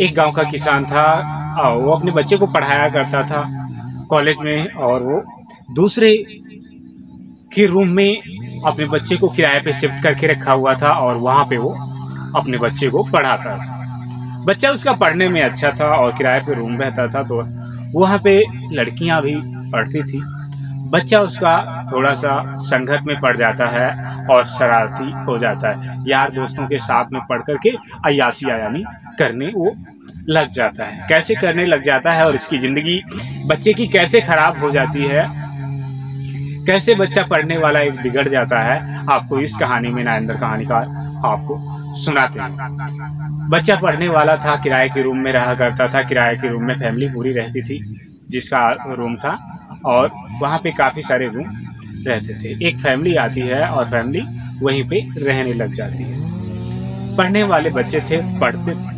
एक गांव का किसान था और वो अपने बच्चे को पढ़ाया करता था कॉलेज में, और वो दूसरे के रूम में अपने बच्चे को किराए पे शिफ्ट करके रखा हुआ था और वहां पे वो अपने बच्चे को पढ़ाता था। बच्चा उसका पढ़ने में अच्छा था और किराए पे रूम रहता था, तो वहां पे लड़कियां भी पढ़ती थी। बच्चा उसका थोड़ा सा संगत में पड़ जाता है और शरारती हो जाता है। यार दोस्तों के साथ में पढ़ करके अय्याशी यानी करने वो लग जाता है। कैसे करने लग जाता है और इसकी जिंदगी बच्चे की कैसे खराब हो जाती है, कैसे बच्चा पढ़ने वाला एक बिगड़ जाता है, आपको इस कहानी में नारेंद्र कहानीकार आपको सुनाते हैं। बच्चा पढ़ने वाला था, किराए के रूम में रहा करता था। किराए के रूम में फैमिली पूरी रहती थी जिसका रूम था, और वहाँ पे काफ़ी सारे रूम रहते थे। एक फैमिली आती है और फैमिली वहीं पे रहने लग जाती है। पढ़ने वाले बच्चे थे, पढ़ते थे,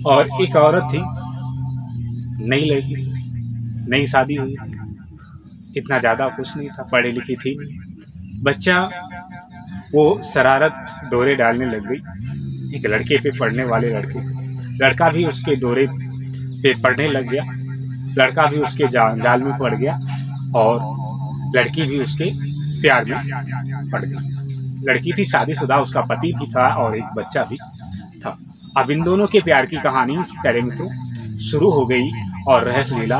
और एक औरत थी, नई लड़की थी, नई शादी हुई, इतना ज़्यादा कुछ नहीं था, पढ़ी लिखी थी। बच्चा वो शरारत डोरे डालने लग गई एक लड़के पे, पढ़ने वाले लड़के। लड़का भी उसके डोरे पे पढ़ने लग गया, लड़का भी उसके जाल में पड़ गया और लड़की भी उसके प्यार में पड़ गई। लड़की थी शादीशुदा, उसका पति भी था और एक बच्चा भी था। अब इन दोनों के प्यार की कहानी प्यारे मित्रों शुरू हो गई और रहस्य लीला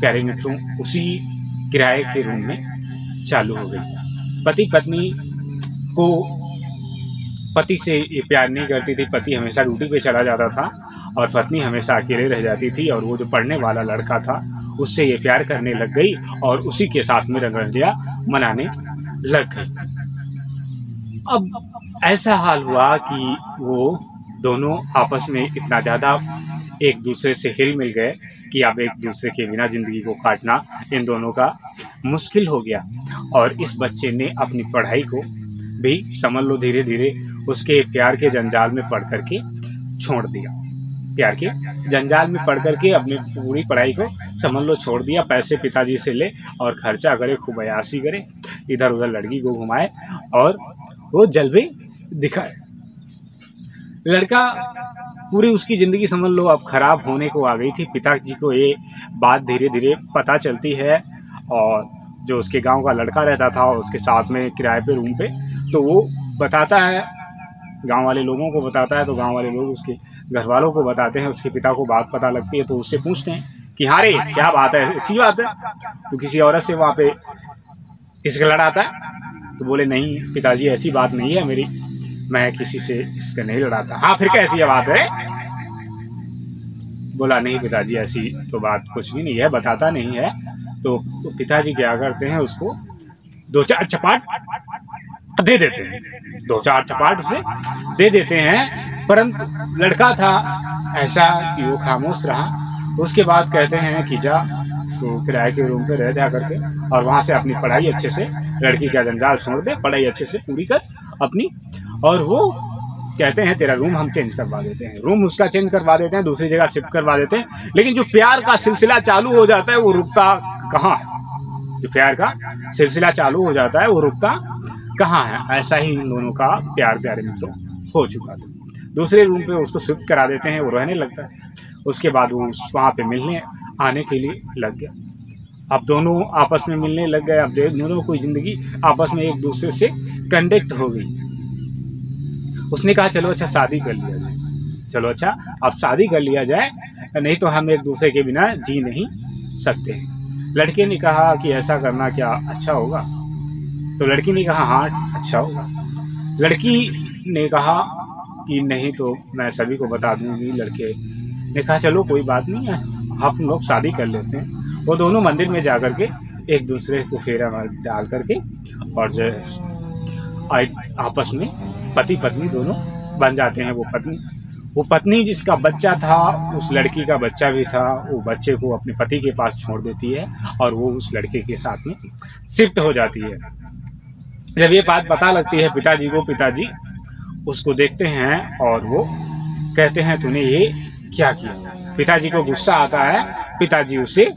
प्यारे मित्रों उसी किराए के रूम में चालू हो गई। पति पत्नी को पति से ये प्यार नहीं करती थी। पति हमेशा ड्यूटी पे चला जाता था और पत्नी हमेशा अकेले रह जाती थी, और वो जो पढ़ने वाला लड़का था उससे ये प्यार करने लग गई और उसी के साथ में रंगरलिया मनाने लग गई। अब ऐसा हाल हुआ कि वो दोनों आपस में इतना ज़्यादा एक दूसरे से हिल मिल गए कि अब एक दूसरे के बिना जिंदगी को काटना इन दोनों का मुश्किल हो गया। और इस बच्चे ने अपनी पढ़ाई को भी समझ लो धीरे धीरे उसके प्यार के जंजाल में पढ़ करके छोड़ दिया। प्यार के जंजाल में पढ़ करके अपनी पूरी पढ़ाई को समझ लो छोड़ दिया। पैसे पिताजी से ले और खर्चा करे, खूब अयाशी करे, इधर उधर लड़की को घुमाए और वो जलवे दिखाए। लड़का पूरी उसकी ज़िंदगी समझ लो अब खराब होने को आ गई थी। पिताजी को ये बात धीरे धीरे पता चलती है, और जो उसके गांव का लड़का रहता था उसके साथ में किराए पे रूम पे, तो वो बताता है, गांव वाले लोगों को बताता है, तो गांव वाले लोग उसके घर वालों को बताते हैं। उसके पिता को बात पता लगती है तो उससे पूछते हैं कि हाँ रे क्या बात है, ऐसी बात है तो किसी औरत से वहाँ पे इसका लड़ाता है? तो बोले नहीं पिताजी ऐसी बात नहीं है मेरी, मैं किसी से इसका नहीं लड़ाता। हाँ फिर कैसी है बात है? बोला नहीं पिताजी ऐसी तो बात कुछ भी नहीं है, बताता नहीं है। तो पिताजी क्या करते हैं, उसको दो चार चपाट दे देते हैं, दो चार चपाट से दे देते हैं। परंतु लड़का था ऐसा कि वो खामोश रहा। उसके बाद कहते हैं कि जा तो किराए के रूम पे रह जा करके और वहाँ से अपनी पढ़ाई अच्छे से, लड़की का जंजाल छोड़ दे, पढ़ाई अच्छे से पूरी कर अपनी। और वो कहते हैं तेरा रूम हम चेंज करवा देते हैं। रूम उसका चेंज करवा देते हैं, दूसरी जगह शिफ्ट करवा देते हैं। लेकिन जो प्यार का सिलसिला चालू हो जाता है वो रुकता कहाँ? जो प्यार का सिलसिला चालू हो जाता है वो रुकता कहाँ है? ऐसा ही इन दोनों का प्यार प्यारे मित्रों हो चुका था। दूसरे रूम पे उसको शिफ्ट करा देते हैं, वो रहने लगता है। उसके बाद वो वहाँ पे मिलने आने के लिए लग गया। अब दोनों आपस में मिलने लग गए। अब दोनों की जिंदगी आपस में एक दूसरे से कनेक्ट हो गई। उसने कहा चलो अच्छा शादी कर लिया जाए, चलो अच्छा अब शादी कर लिया जाए, नहीं तो हम एक दूसरे के बिना जी नहीं सकते हैं। लड़के ने कहा कि ऐसा करना क्या अच्छा होगा? तो लड़की ने कहा हाँ अच्छा होगा। लड़की ने कहा कि नहीं तो मैं सभी को बता दूंगी। लड़के ने कहा चलो कोई बात नहीं है, हम लोग शादी कर लेते हैं। वो दोनों मंदिर में जा करके एक दूसरे को फेरा डाल करके और जो आपस में पति पत्नी दोनों बन जाते हैं। वो पत्नी जिसका बच्चा था, उस लड़की का बच्चा भी था, वो बच्चे को अपने पति के पास छोड़ देती है और वो उस लड़के के साथ में शिफ्ट हो जाती है। जब ये बात पता लगती है पिताजी को, पिताजी उसको देखते हैं और वो कहते हैं तूने ये क्या किया? पिताजी को गुस्सा आता है। पिताजी उसे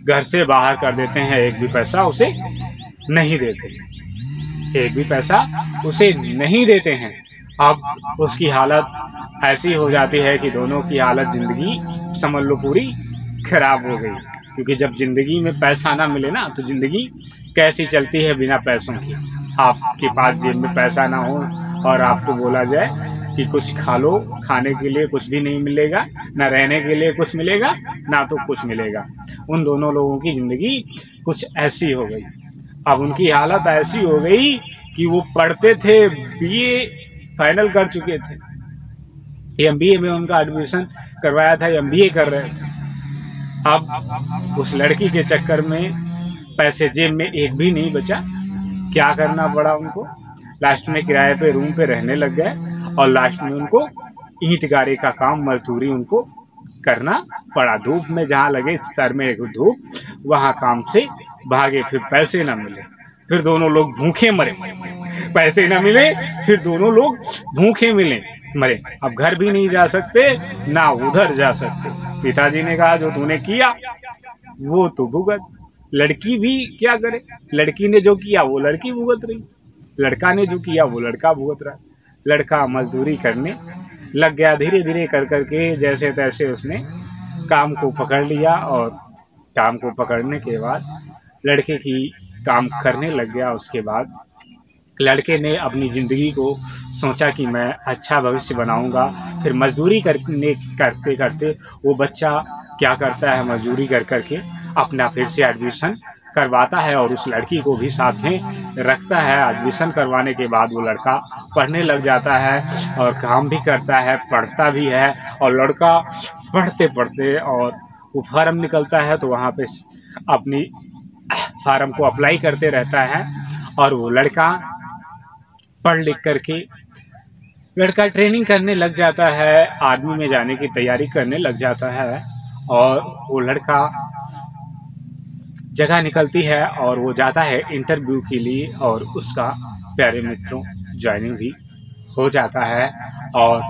घर से बाहर कर देते हैं, एक भी पैसा उसे नहीं देते, एक भी पैसा उसे नहीं देते हैं। अब उसकी हालत ऐसी हो जाती है कि दोनों की हालत ज़िंदगी समझ लो पूरी खराब हो गई। क्योंकि जब ज़िंदगी में पैसा ना मिले ना तो ज़िंदगी कैसी चलती है बिना पैसों की। आपके पास जेब में पैसा ना हो और आपको बोला जाए कि कुछ खा लो, खाने के लिए कुछ भी नहीं मिलेगा, ना रहने के लिए कुछ मिलेगा, ना तो कुछ मिलेगा। उन दोनों लोगों की ज़िंदगी कुछ ऐसी हो गई। अब उनकी हालत ऐसी हो गई कि वो पढ़ते थे, बीए फाइनल कर चुके थे, एमबीए में उनका एडमिशन करवाया था, एमबीए कर रहे थे। अब उस लड़की के चक्कर में पैसे जेब में एक भी नहीं बचा। क्या करना पड़ा उनको? लास्ट में किराए पे रूम पे रहने लग गए और लास्ट में उनको ईंट गारे का काम, मजदूरी उनको करना पड़ा। धूप में जहाँ लगे सर में एक धूप, वहाँ काम से भागे। फिर पैसे ना मिले, फिर दोनों लोग भूखे मरे। पैसे ना मिले, फिर दोनों लोग भूखे मरे। अब घर भी नहीं जा सकते, ना उधर जा सकते। पिताजी ने कहा जो तूने किया वो तो भुगत। लड़की भी क्या करे? लड़की ने जो किया वो लड़की भुगत रही, लड़का ने जो किया वो लड़का भुगत रहा। लड़का मजदूरी करने लग गया। धीरे धीरे कर करके जैसे तैसे उसने काम को पकड़ लिया और काम को पकड़ने के बाद लड़के की काम करने लग गया। उसके बाद लड़के ने अपनी ज़िंदगी को सोचा कि मैं अच्छा भविष्य बनाऊंगा। फिर मजदूरी करते करते वो बच्चा क्या करता है, मजदूरी कर करके अपना फिर से एडमिशन करवाता है और उस लड़की को भी साथ में रखता है। एडमिशन करवाने के बाद वो लड़का पढ़ने लग जाता है और काम भी करता है, पढ़ता भी है। और लड़का पढ़ते पढ़ते और वो फार्म निकलता है तो वहाँ पे अपनी फार्म को अप्लाई करते रहता है। और वो लड़का पढ़ लिख करके लड़का ट्रेनिंग करने लग जाता है, आर्मी में जाने की तैयारी करने लग जाता है। और वो लड़का जगह निकलती है और वो जाता है इंटरव्यू के लिए और उसका प्यारे मित्रों ज्वाइनिंग भी हो जाता है। और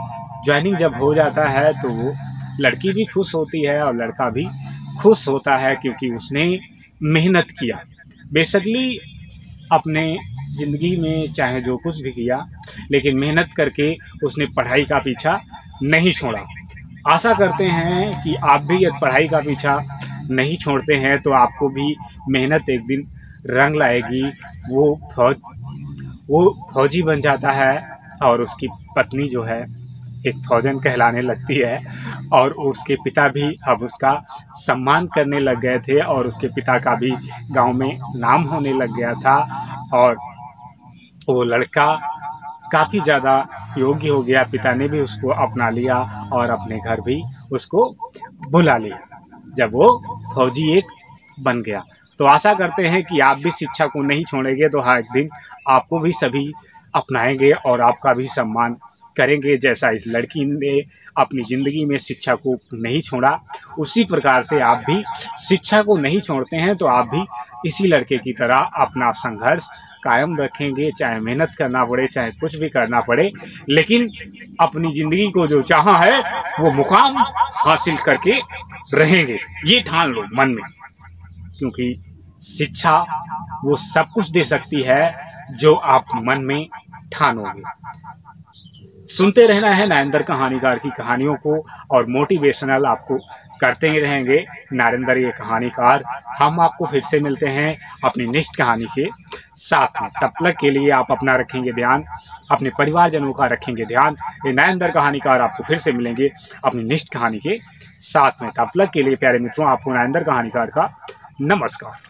ज्वाइनिंग जब हो जाता है तो वो लड़की भी खुश होती है और लड़का भी खुश होता है, क्योंकि उसने मेहनत किया। बेसिकली अपने ज़िंदगी में चाहे जो कुछ भी किया, लेकिन मेहनत करके उसने पढ़ाई का पीछा नहीं छोड़ा। आशा करते हैं कि आप भी यदि पढ़ाई का पीछा नहीं छोड़ते हैं तो आपको भी मेहनत एक दिन रंग लाएगी। वो फौजी बन जाता है और उसकी पत्नी जो है एक फौजन कहलाने लगती है। और उसके पिता भी अब उसका सम्मान करने लग गए थे और उसके पिता का भी गांव में नाम होने लग गया था। और वो लड़का काफ़ी ज़्यादा योग्य हो गया। पिता ने भी उसको अपना लिया और अपने घर भी उसको बुला लिया जब वो फौजी एक बन गया। तो आशा करते हैं कि आप भी शिक्षा को नहीं छोड़ेंगे तो हाँ, एक दिन आपको भी सभी अपनाएंगे और आपका भी सम्मान करेंगे। जैसा इस लड़की ने अपनी ज़िंदगी में शिक्षा को नहीं छोड़ा, उसी प्रकार से आप भी शिक्षा को नहीं छोड़ते हैं तो आप भी इसी लड़के की तरह अपना संघर्ष कायम रखेंगे। चाहे मेहनत करना पड़े, चाहे कुछ भी करना पड़े, लेकिन अपनी ज़िंदगी को जो चाहा है वो मुकाम हासिल करके रहेंगे। ये ठान लो मन में, क्योंकि शिक्षा वो सब कुछ दे सकती है जो आप मन में ठानोगे। सुनते रहना है नरेंद्र कहानीकार की कहानियों को और मोटिवेशनल आपको करते ही रहेंगे नरेंद्र ये कहानीकार। हम आपको फिर से मिलते हैं अपनी नेक्स्ट कहानी के साथ में। तब तक के लिए आप अपना रखेंगे ध्यान, अपने परिवारजनों का रखेंगे ध्यान। ये नरेंद्र कहानीकार आपको फिर से मिलेंगे अपनी नेक्स्ट कहानी के साथ में। तब तक के लिए प्यारे मित्रों, आपको नरेंद्र कहानीकार का नमस्कार।